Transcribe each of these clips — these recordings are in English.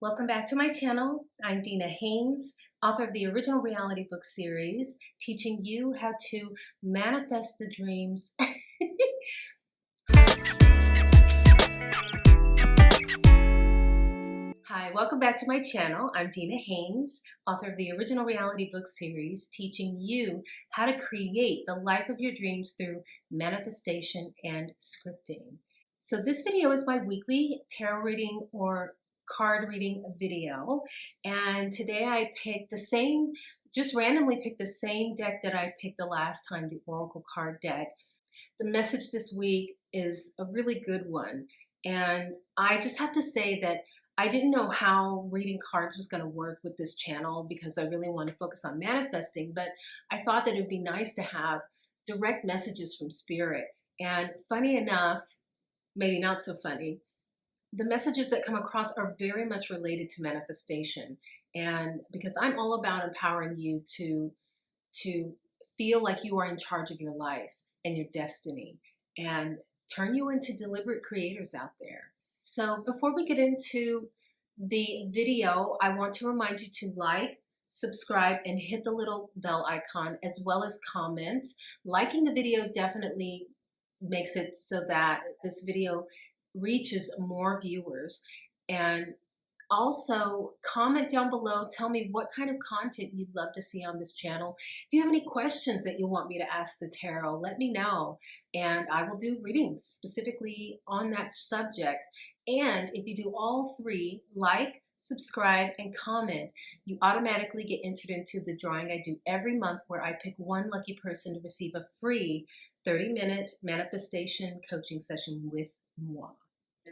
Welcome back to my channel. I'm Dina Haynes, author of the original reality book series, teaching you how to manifest the dreams. Hi, welcome back to my channel. I'm Dina Haynes, author of the original reality book series, teaching you how to create the life of your dreams through manifestation and scripting. So this video is my weekly tarot reading or card reading video, and today I picked the same, just randomly picked the same deck that I picked the last time, the Oracle card deck. The message this week is a really good one, and I just have to say that I didn't know how reading cards was going to work with this channel because I really want to focus on manifesting, but I thought that it would be nice to have direct messages from spirit. And funny enough, maybe not so funny, the messages that come across are very much related to manifestation. And because I'm all about empowering you to feel like you are in charge of your life and your destiny and turn you into deliberate creators out there. So before we get into the video, I want to remind you to like, subscribe, and hit the little bell icon, as well as comment. Liking the video definitely makes it so that this video reaches more viewers. And also comment down below, tell me what kind of content you'd love to see on this channel. If you have any questions that you want me to ask the tarot, let me know, and I will do readings specifically on that subject. And if you do all three, like, subscribe, and comment, you automatically get entered into the drawing I do every month, where I pick one lucky person to receive a free 30-minute manifestation coaching session with moi.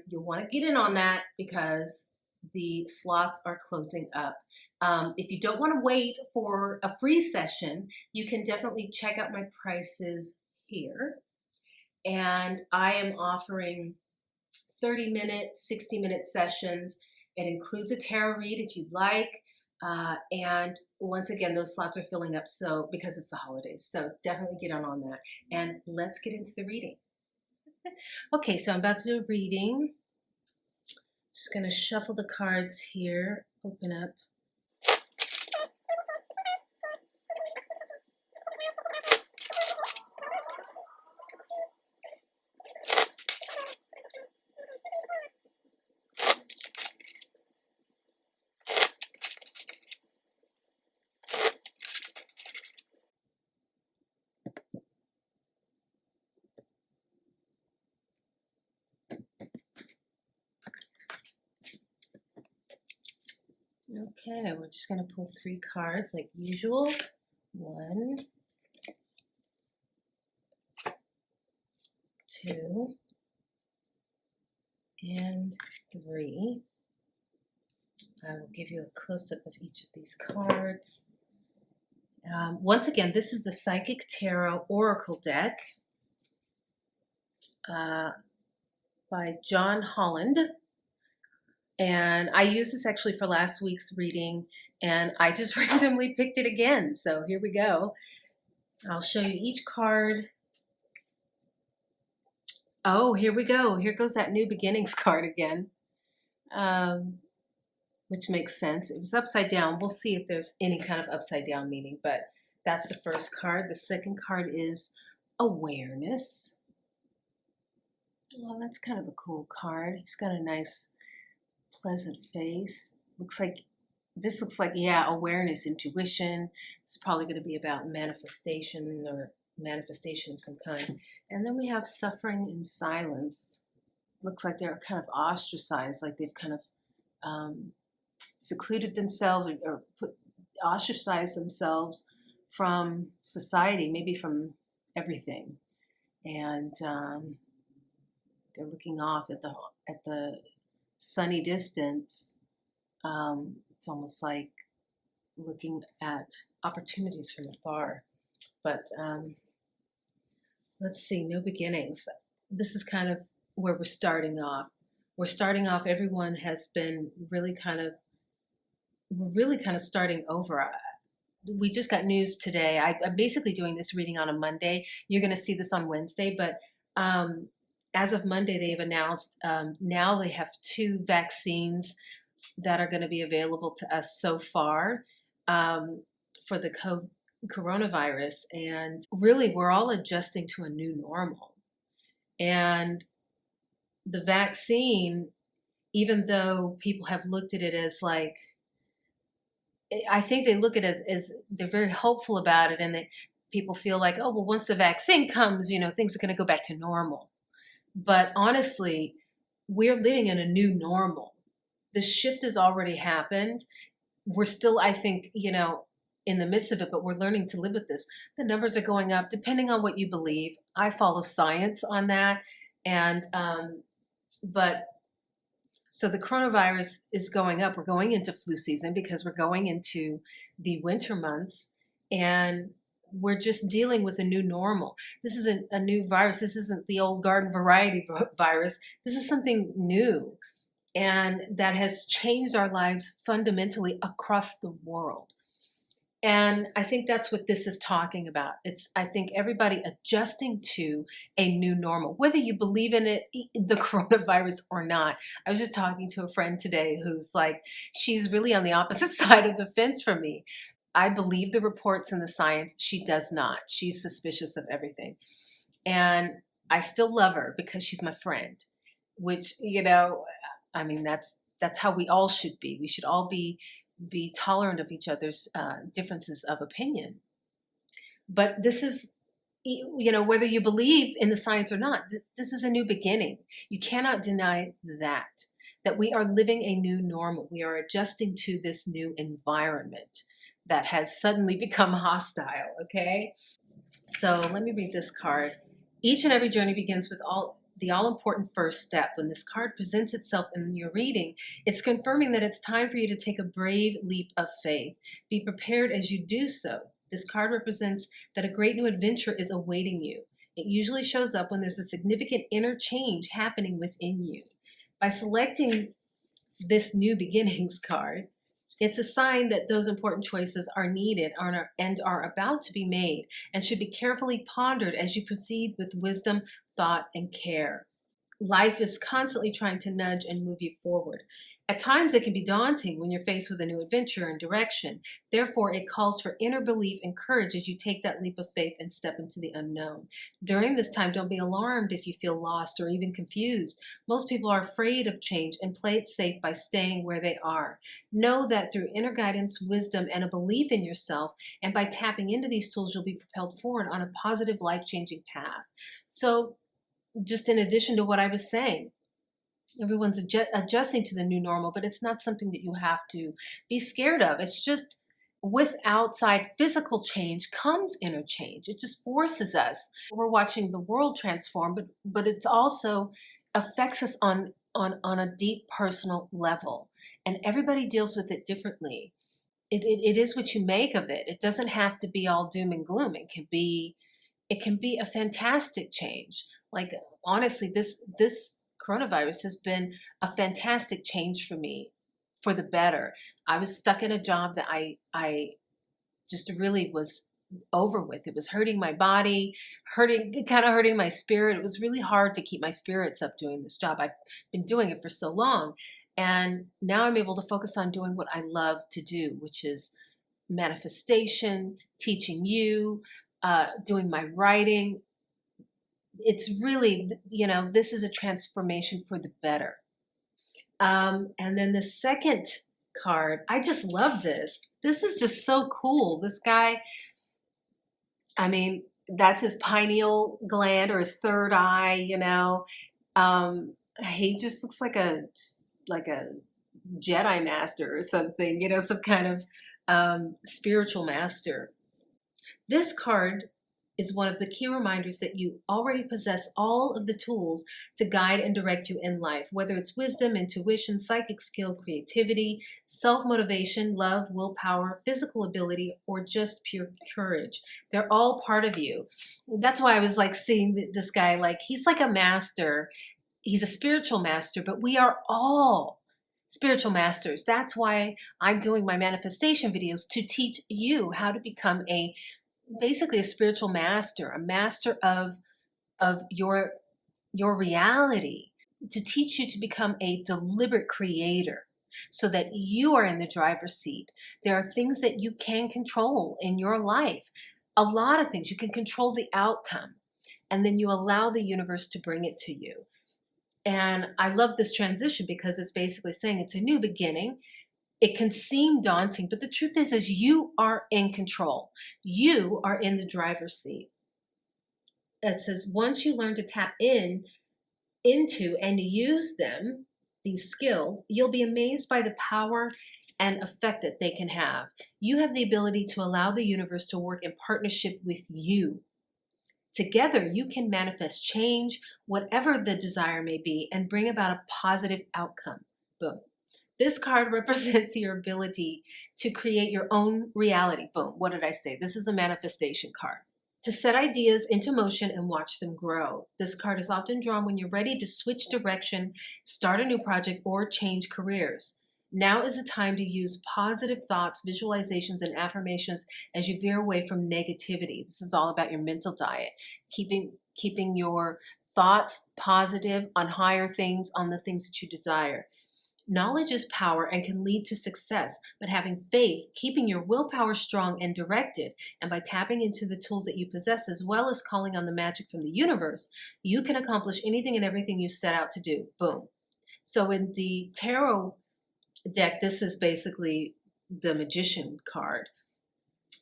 You'll want to get in on that because the slots are closing up. If you don't want to wait for a free session, you can definitely check out my prices here. And I am offering 30-minute, 60-minute sessions. It includes a tarot read if you'd like. And once again, those slots are filling up, so because it's the holidays. So definitely get on that. And let's get into the reading. Okay, so I'm about to do a reading. Just going to shuffle the cards here, open up. Okay, we're just going to pull 3 cards like usual. 1, 2, and 3. I will give you a close-up of each of these cards. Once again, this is the Psychic Tarot Oracle deck by John Holland. And I used this actually for last week's reading, and I just randomly picked it again. So here we go. I'll show you each card. Oh, here we go. Here goes that New Beginnings card again, which makes sense. It was upside down. We'll see if there's any kind of upside down meaning, but that's the first card. The second card is Awareness. Well, that's kind of a cool card. He's got a nice pleasant face. This looks like, yeah, awareness, intuition. It's probably going to be about manifestation or manifestation of some kind. And then we have Suffering in Silence. Looks like they're kind of ostracized, like they've kind of secluded themselves or ostracized themselves from society, maybe from everything. And they're looking off at the sunny distance. It's almost like looking at opportunities from afar. But let's see, New Beginnings. This is kind of where we're starting off. Everyone has been we're really kind of starting over. We just got news today. I'm basically doing this reading on a Monday. You're going to see this on Wednesday, but as of Monday, they've announced now they have 2 vaccines that are going to be available to us so far for the coronavirus. And really, we're all adjusting to a new normal. And the vaccine, even though people have looked at it as like, I think they look at it as they're very hopeful about it, and that people feel like, oh, well, once the vaccine comes, things are going to go back to normal. But honestly, we're living in a new normal. The shift has already happened. We're still, I think, in the midst of it, but we're learning to live with this. The numbers are going up depending on what you believe. I follow science on that. And, but so the coronavirus is going up. We're going into flu season because we're going into the winter months, and we're just dealing with a new normal. This isn't a new virus. This isn't the old garden variety virus. This is something new, and that has changed our lives fundamentally across the world. And I think that's what this is talking about. I think everybody adjusting to a new normal, whether you believe in it, the coronavirus or not. I was just talking to a friend today who's like, she's really on the opposite side of the fence from me. I believe the reports and the science. She does not. She's suspicious of everything. And I still love her because she's my friend, which, I mean, that's how we all should be. We should all be tolerant of each other's differences of opinion. But this is, whether you believe in the science or not, this is a new beginning. You cannot deny that we are living a new normal. We are adjusting to this new environment that has suddenly become hostile, okay? So let me read this card. Each and every journey begins with the all-important first step. When this card presents itself in your reading, it's confirming that it's time for you to take a brave leap of faith. Be prepared as you do so. This card represents that a great new adventure is awaiting you. It usually shows up when there's a significant inner change happening within you. By selecting this new beginnings card, it's a sign that those important choices are needed and are about to be made, and should be carefully pondered as you proceed with wisdom, thought, and care. Life is constantly trying to nudge and move you forward. At times, it can be daunting when you're faced with a new adventure and direction. Therefore, it calls for inner belief and courage as you take that leap of faith and step into the unknown. During this time, don't be alarmed if you feel lost or even confused. Most people are afraid of change and play it safe by staying where they are. Know that through inner guidance, wisdom, and a belief in yourself, and by tapping into these tools, you'll be propelled forward on a positive, life-changing path. So, just in addition to what I was saying, everyone's adjusting to the new normal, but it's not something that you have to be scared of. It's just with outside physical change comes inner change. It just forces us. We're watching the world transform, but it also affects us on a deep personal level. And everybody deals with it differently. It is what you make of it. It doesn't have to be all doom and gloom. It can be a fantastic change. Like, honestly, this coronavirus has been a fantastic change for me, for the better. I was stuck in a job that I just really was over with. It was hurting my body, kind of hurting my spirit. It was really hard to keep my spirits up doing this job. I've been doing it for so long. And now I'm able to focus on doing what I love to do, which is manifestation, teaching you, doing my writing. It's really, this is a transformation for the better. And then the second card, I just love this. This is just so cool. This guy, I mean, that's his pineal gland or his third eye, he just looks like a Jedi master or something, some kind of spiritual master. This card is one of the key reminders that you already possess all of the tools to guide and direct you in life, whether it's wisdom, intuition, psychic skill, creativity, self-motivation, love, willpower, physical ability, or just pure courage. They're all part of you. That's why I was like seeing this guy, like he's like a master. He's a spiritual master, but we are all spiritual masters. That's why I'm doing my manifestation videos, to teach you how to become basically a spiritual master, a master of your reality, to teach you to become a deliberate creator. so that you are in the driver's seat. There are things that you can control in your life. A lot of things. You can control the outcome, and then you allow the universe to bring it to you. And I love this transition because it's basically saying it's a new beginning. It can seem daunting, but the truth is you are in control. You are in the driver's seat. It says once you learn to tap into and use them, these skills, you'll be amazed by the power and effect that they can have. You have the ability to allow the universe to work in partnership with you. Together, you can manifest change, whatever the desire may be, and bring about a positive outcome. Boom. This card represents your ability to create your own reality. Boom. What did I say? This is a manifestation card. To set ideas into motion and watch them grow. This card is often drawn when you're ready to switch direction, start a new project, or change careers. Now is the time to use positive thoughts, visualizations, and affirmations as you veer away from negativity. This is all about your mental diet, keeping your thoughts positive on higher things, on the things that you desire. Knowledge is power and can lead to success, but having faith, keeping your willpower strong and directed, and by tapping into the tools that you possess, as well as calling on the magic from the universe, you can accomplish anything and everything you set out to do. Boom. So in the tarot deck, this is basically the magician card.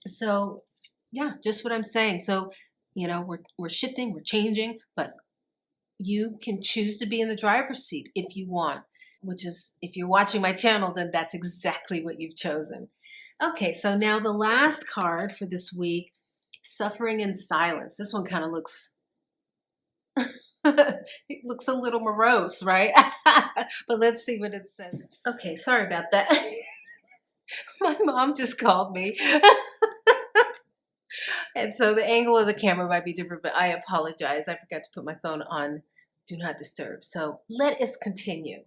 So yeah, just what I'm saying. So, we're shifting, we're changing, but you can choose to be in the driver's seat if you want. Which is, if you're watching my channel, then that's exactly what you've chosen. Okay, so now the last card for this week, Suffering in Silence. This one kind of looks, it looks a little morose, right? But let's see what it says. Okay, sorry about that. My mom just called me. And so the angle of the camera might be different, but I apologize. I forgot to put my phone on Do Not Disturb. So let us continue.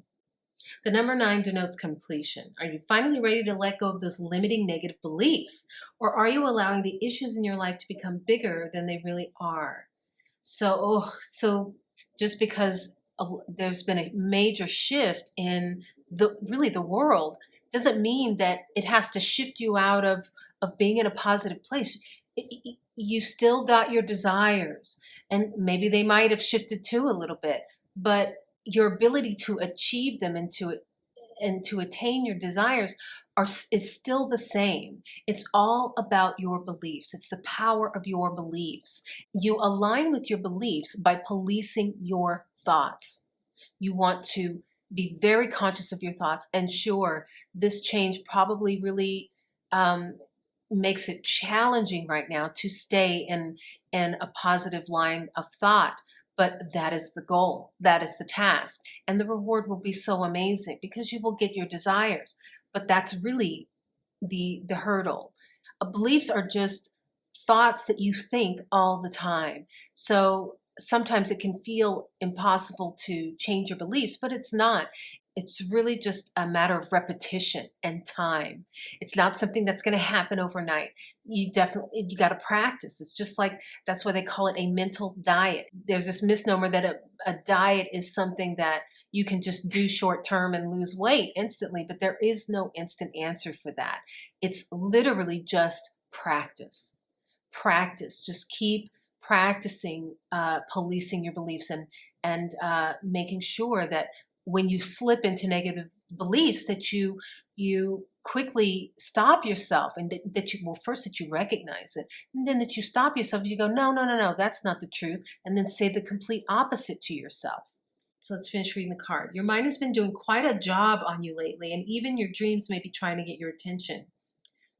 The number 9 denotes completion. Are you finally ready to let go of those limiting negative beliefs? Or are you allowing the issues in your life to become bigger than they really are? So just because there's been a major shift in the world doesn't mean that it has to shift you out of being in a positive place. You still got your desires, and maybe they might have shifted too a little bit, but your ability to achieve them and to attain your desires is still the same. It's all about your beliefs. It's the power of your beliefs. You align with your beliefs by policing your thoughts. You want to be very conscious of your thoughts. And sure, this change probably really makes it challenging right now to stay in a positive line of thought. But that is the goal. That is the task. And the reward will be so amazing because you will get your desires. But that's really the hurdle. Beliefs are just thoughts that you think all the time. So sometimes it can feel impossible to change your beliefs, but it's not. It's really just a matter of repetition and time. It's not something that's going to happen overnight. You got to practice. It's just like, that's why they call it a mental diet. There's this misnomer that a diet is something that you can just do short term and lose weight instantly, but there is no instant answer for that. It's literally just practice. Practice. Just keep practicing policing your beliefs and making sure that when you slip into negative beliefs that you quickly stop yourself, and that you recognize it, and then that you stop yourself, you go, no, that's not the truth, and then say the complete opposite to yourself. So let's finish reading the card. Your mind has been doing quite a job on you lately, and even your dreams may be trying to get your attention.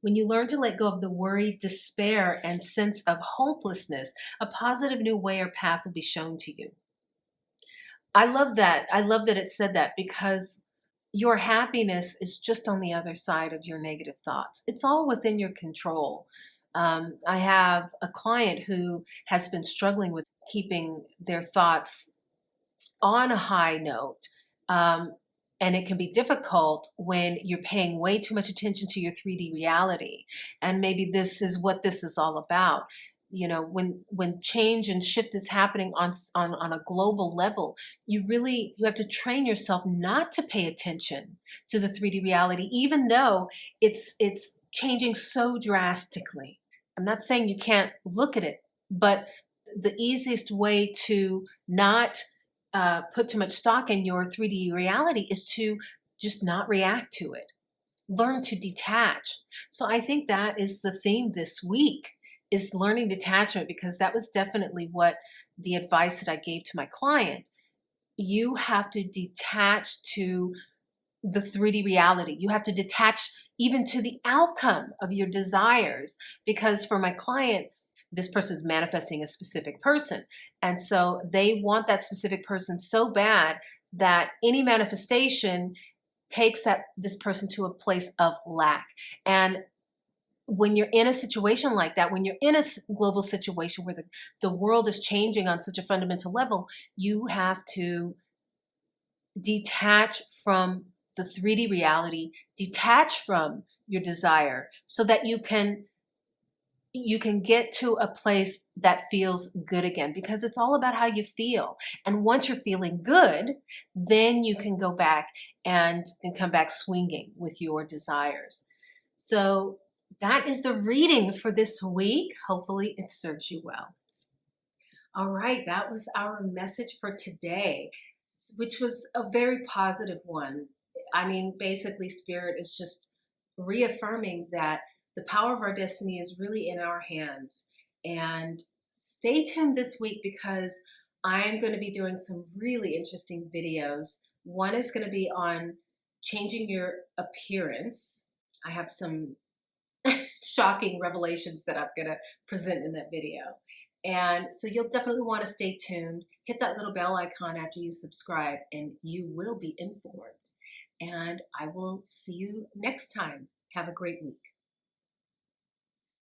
When you learn to let go of the worry, despair, and sense of hopelessness, a positive new way or path will be shown to you. I love that. I love that it said that, because your happiness is just on the other side of your negative thoughts. It's all within your control. I have a client who has been struggling with keeping their thoughts on a high note. And it can be difficult when you're paying way too much attention to your 3D reality. And maybe this is what this is all about. when change and shift is happening on a global level, you have to train yourself not to pay attention to the 3D reality, even though it's changing so drastically. I'm not saying you can't look at it, but the easiest way to not put too much stock in your 3D reality is to just not react to it. Learn to detach. So I think that is the theme this week, is learning detachment, because that was definitely what the advice that I gave to my client. You have to detach to the 3D reality. You have to detach even to the outcome of your desires, because for my client, this person is manifesting a specific person. And so they want that specific person so bad that any manifestation takes this person to a place of lack. And when you're in a situation like that, when you're in a global situation where the world is changing on such a fundamental level, you have to detach from the 3D reality, detach from your desire, so that you can get to a place that feels good again, because it's all about how you feel. And once you're feeling good, then you can go back and come back swinging with your desires. So that is the reading for this week. Hopefully it serves you well. All right, that was our message for today, which was a very positive one. I mean, basically, Spirit is just reaffirming that the power of our destiny is really in our hands. And stay tuned this week, because I am going to be doing some really interesting videos. One is going to be on changing your appearance. I have some shocking revelations that I'm going to present in that video. And so you'll definitely want to stay tuned. Hit that little bell icon after you subscribe, and you will be informed. And I will see you next time. Have a great week.